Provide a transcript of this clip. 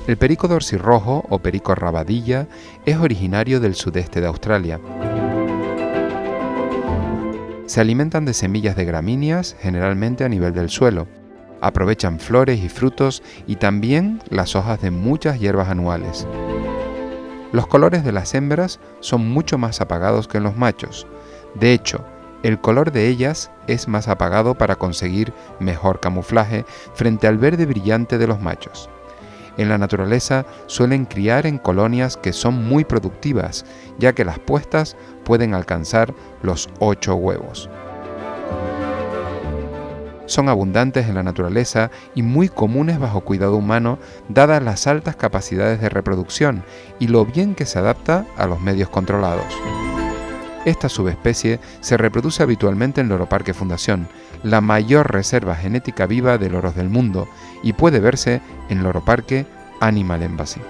El perico dorsirrojo o perico rabadilla es originario del sudeste de Australia. Se alimentan de semillas de gramíneas, generalmente a nivel del suelo. Aprovechan flores y frutos y también las hojas de muchas hierbas anuales. Los colores de las hembras son mucho más apagados que en los machos. De hecho, el color de ellas es más apagado para conseguir mejor camuflaje frente al verde brillante de los machos. En la naturaleza suelen criar en colonias que son muy productivas, ya que las puestas pueden alcanzar los 8 huevos. Son abundantes en la naturaleza y muy comunes bajo cuidado humano, dadas las altas capacidades de reproducción y lo bien que se adapta a los medios controlados. Esta subespecie se reproduce habitualmente en Loroparque Fundación, la mayor reserva genética viva de loros del mundo, y puede verse en Loroparque Animal Embassy.